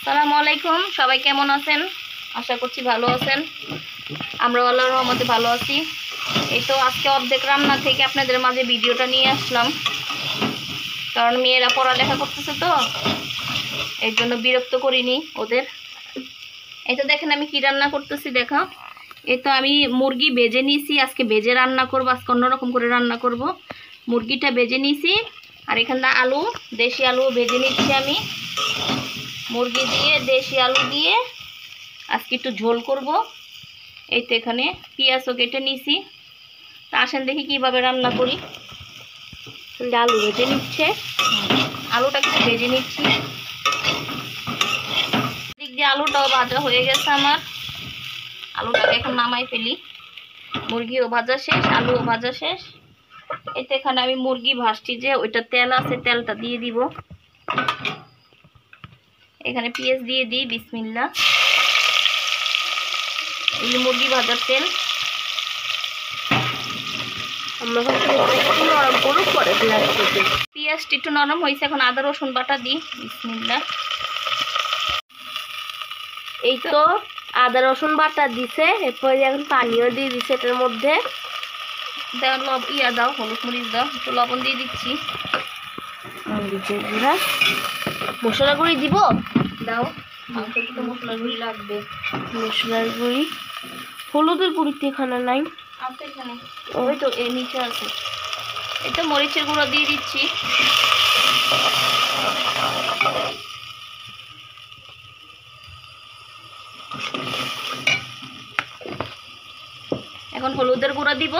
আসসালামু আলাইকুম, সবাই কেমন আছেন? আশা করছি ভালো আছেন। আমরা আল্লাহর রহমতে ভালো আছি। এই তো আজকে অর্ধেক রান্না থেকে আপনাদের মাঝে ভিডিওটা নিয়ে আসলাম, কারণ মেয়েরা পড়ালেখা করতেছে তো এই জন্য বিরক্ত করিনি ওদের। এই তো দেখেন আমি কি রান্না করতেছি, দেখা। এই তো আমি মুরগি ভেজে নিয়েছি, আজকে ভেজে রান্না করবো, আজকে অন্যরকম করে রান্না করব। মুরগিটা ভেজে নিয়েছি, আর এখানে আলু, দেশি আলু ভেজে নিচ্ছি আমি। মুরগি দিয়ে দেশি আলু দিয়ে আজকে একটু ঝোল করব। এই তো এখানে পেঁয়াজও কেটে নিয়েছি। তা আসেন দেখি কিভাবে রান্না করি। আলু ভেজে নিচ্ছে, আলুটা একটু ভেজে নিচ্ছি। দিক দিয়ে আলুটাও ভাজা হয়ে গেছে আমার। আলুটাকে এখন নামাই ফেলি। মুরগিও ভাজা শেষ, আলুও ভাজা শেষ। এই তো এখানে আমি মুরগি ভাজছি, যে ওইটা তেল আছে, তেলটা দিয়ে দিব। এখানে পেঁয়াজ দিয়ে দিই, বিসমিল্লাহ। এই মুরগি ভাজার তেল। আমরা একটু নরম করুক, পরে পেঁয়াজটা একটু নরম হয়েছে, এখন আদা রসুন বাটা দিই, বিসমিল্লাহ। এই তো আদা রসুন বাটা দিছে, এরপরে এখন পানিও দিয়ে দিছে এটার মধ্যে। দাও হলুদ মরিচ দাও, একটু লবণ দিয়ে দিচ্ছি। মশলা গুঁড়ি দিব, দাও, তো মশলার গুঁড়ি লাগবে। মশলার গুঁড়ি, হলুদের গুঁড়ি তো এখানে নাই। আছে এখানে, ওই তো এর নিচে আছে। এই তো মরিচের গুঁড়ো দিয়ে দিচ্ছি। এখন হলুদের গুঁড়ো দিব।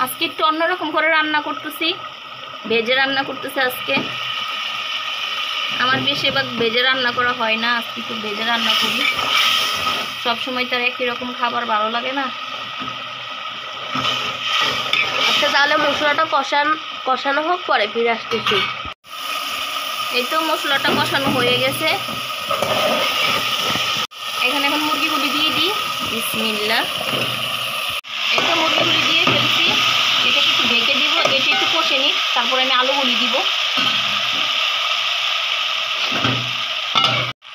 আজকে একটু অন্যরকম করে রান্না করতেছি, ভেজে রান্না করতেছি আজকে। আমার বেশিরভাগ ভেজে রান্না করা হয় না, আজকে একটু ভেজে রান্না করি। সবসময় তার একই রকম খাবার ভালো লাগে না। আচ্ছা, তাহলে মশলাটা কষানো হোক, পরে ফিরে আসতেছি। এই তো মশলাটা কষানো হয়ে গেছে। এখানে এখন মুরগিগুলি দিয়ে দিই, বিসমিল্লাহ। এই তো মুরগিগুলি দিয়ে ফেলছি। এটাকে একটু ঢেকে দিব, এটা একটু কষে নিই, তারপরে আমি আলুগুলি দিব।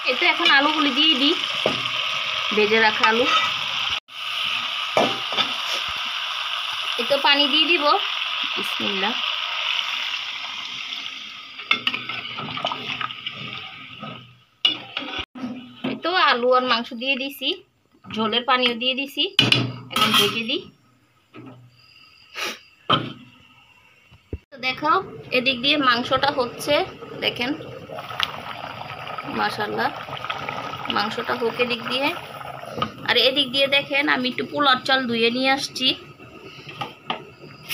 এই তো এখন আলুগুলি দিয়ে দিই, ভেজে রাখা আলু। এই তো পানি দিয়ে দিব, বিসমিল্লাহ। এই তো আলু আর মাংস দিয়ে দিছি, ঝোলের পানিও দিয়ে দিছি। এখন ঢেকে দিই। দেখাও, এদিক দিয়ে মাংসটা হচ্ছে, দেখেন, মাশাআল্লাহ। মাংসটা হোক এদিক দিয়ে। আর এদিক দিয়ে দেখেন আমি একটু পোলাও চাল ধুয়ে নিয়ে আসছি।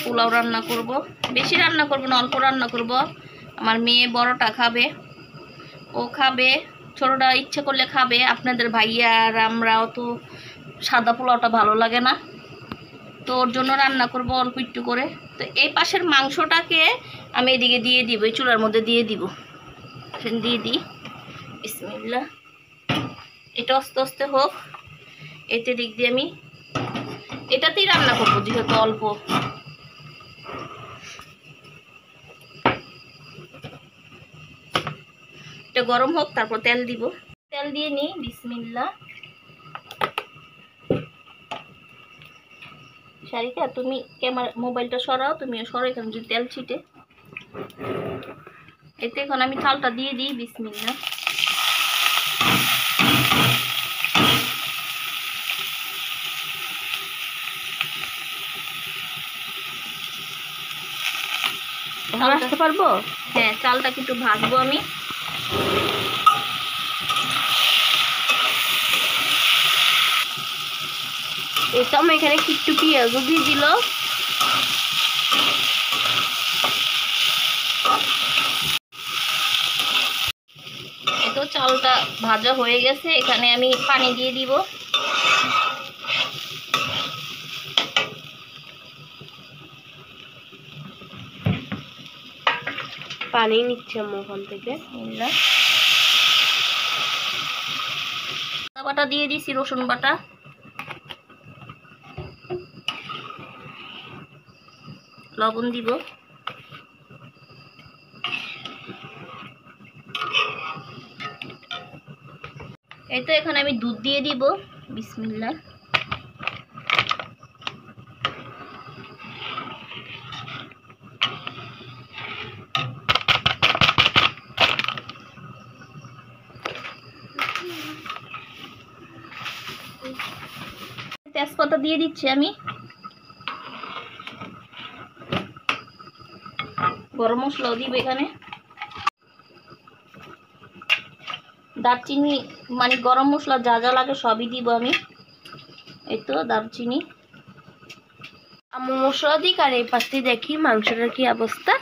পোলাও রান্না করব, বেশি রান্না করব না, অল্প রান্না করব। আমার মেয়ে বড়টা খাবে, ও খাবে, ছোটটা ইচ্ছে করলে খাবে। আপনাদের ভাইয়া আর আমরা অত সাদা পোলাওটা ভালো লাগে না, তো ওর জন্য রান্না করব অল্প একটু করে। তো এই পাশের মাংসটাকে আমি এদিকে দিয়ে দিব, এই চুলার মধ্যে দিয়ে দিব। দিয়ে দিই, বিসমিল্লাহ। এটা আস্তে আস্তে হোক। এতে দিক দিয়ে আমি এটাতেই রান্না করবো, যেহেতু অল্প। এটা গরম হোক, তারপর তেল দিব। তেল দিয়ে নিই, বিসমিল্লাহ। শারিকা, তুমি ক্যামেরা মোবাইলটা সরাও, তুমিও সরো, এখানে যদি তেল ছিটে। এতে এখন আমি চালটা দিয়ে দিই, বিসমিল্লাহ। আসতে পারবো? হ্যাঁ, চালটাকে একটু ভাজবো আমি। এই তো আমি এখানে একটু পেঁয়াজও দিয়ে দিল। এই তো চালটা ভাজা হয়ে গেছে, এখানে আমি পানি দিয়ে দিব। পানি নিচ্ছে ওখান থেকে। বাটা দিয়ে দিছি, রসুন বাটা। লবণ দিব। এই তো এখানে আমি দুধ দিয়ে দিব। বিসমিল্লাহ। তেজপাতা দিয়ে দিচ্ছি আমি। গরম মশলাও দিব এখানে। দারচিনি মানে গরম মশলা যা যা লাগে সবই দিব আমি। এই তো দারচিনি। আমি মশলা দিক আর এই পাশে দেখি মাংসটার কি অবস্থা।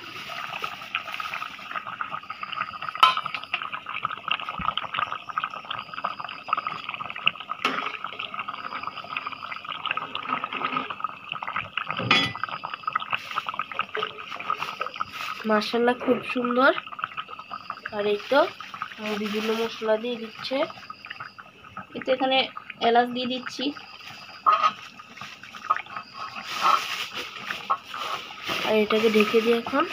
মাশাআল্লাহ খুব সুন্দর। আর এই তো বিভিন্ন মশলা দিয়ে দিচ্ছে। এতে এখানে এলাচ দিয়ে দিচ্ছি। আর এটাকে ঢেকে দিই এখন।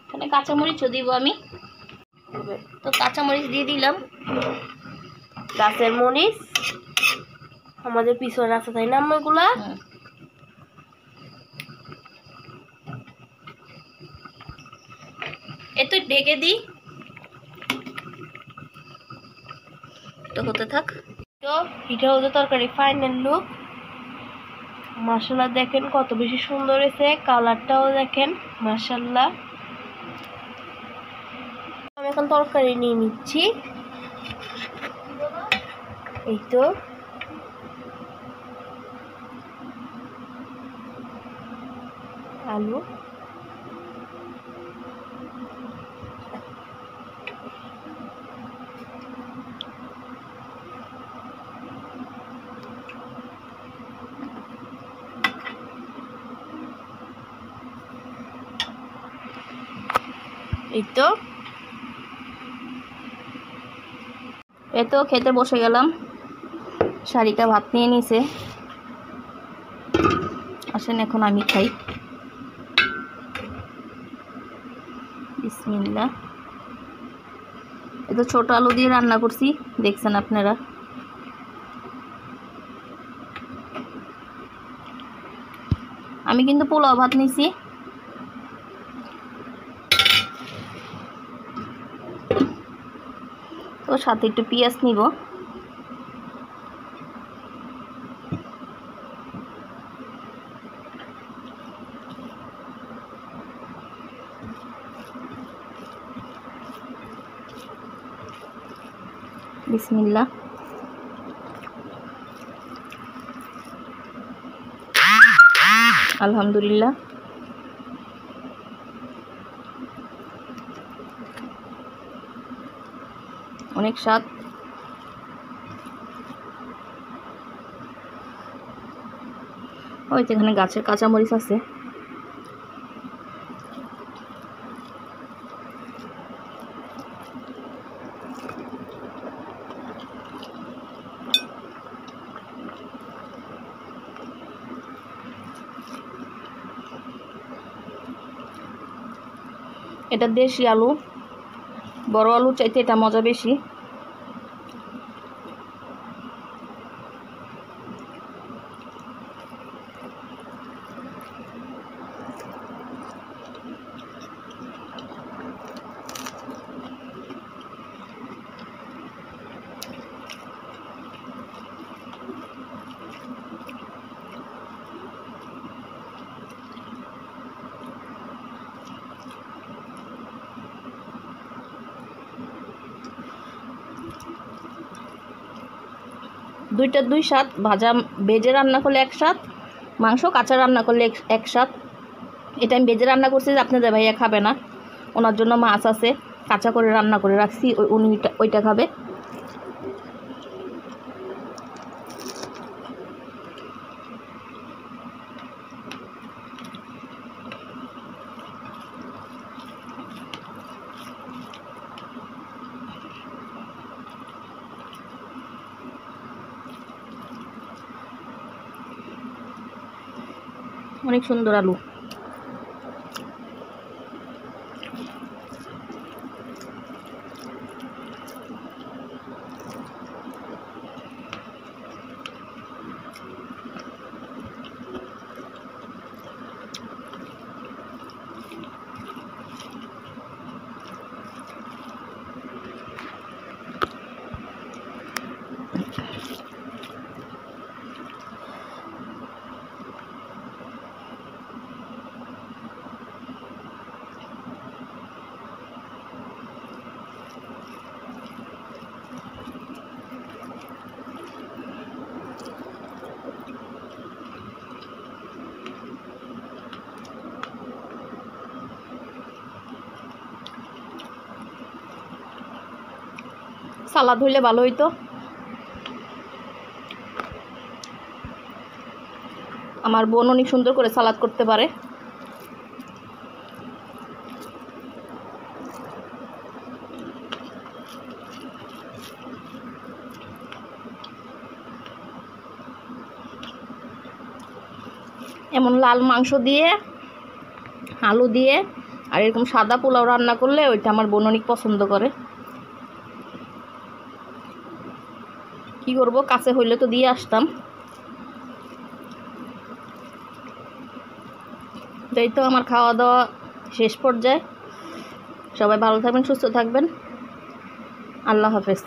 এখানে কাঁচামরিচও দিব আমি। তো কাঁচামরিচ দিয়ে দিলাম। গাছের মরিচ আমাদের পিছনে আছে তাই না এগুলা? এতো ঢেকে দিই, তো হতে থাক। তো এটা হচ্ছে তরকারি ফাইনাল লুক। মাশাআল্লাহ দেখেন কত বেশি সুন্দর হয়েছে, কালারটাও দেখেন মাশাআল্লাহ। আমি এখন তরকারি নিয়ে নিচ্ছি। এই তো আলু, এই তো খেতে বসে গেলাম। শারিকা ভাত নিয়ে নিছে। আসেন এখন আমি খাই। বিসমিল্লাহ। এটা ছোট আলু দিয়ে রান্না করছি, দেখছেন আপনারা। আমি কিন্তু পোলাও ভাত নিছি। তো সাথে একটু পেঁয়াজ নিব। বিসমিল্লাহ। আলহামদুলিল্লাহ। অনেক স্বাদ। ওই তো এখানে গাছের কাঁচামরিচ আছে। এটা দেশি আলু, বড় আলুর চাইতে এটা মজা বেশি। দুইটার দুই স্বাদ। ভাজা ভেজে রান্না করলে এক স্বাদ, মাংস কাঁচা রান্না করলে এক স্বাদ। এটা আমি ভেজে রান্না করছি যে আপনাদের ভাইয়া খাবে না, ওনার জন্য মাছ আছে কাঁচা করে রান্না করে রাখছি, উনি ওইটা খাবে। অনেক সুন্দর আলু। সালাদ হইলে ভালো হইতো। আমার বোন অনেক সুন্দর করে সালাদ করতে পারে। এমন লাল মাংস দিয়ে, আলু দিয়ে আর এরকম সাদা পোলাও রান্না করলে ওইটা আমার বোন অনেক পছন্দ করে। কি করব, কাছে হইলে তো দিয়ে আসতাম। এই তো আমার খাওয়া দাওয়া শেষ পর্যায়ে। সবাই ভালো থাকবেন, সুস্থ থাকবেন। আল্লাহ হাফেজ।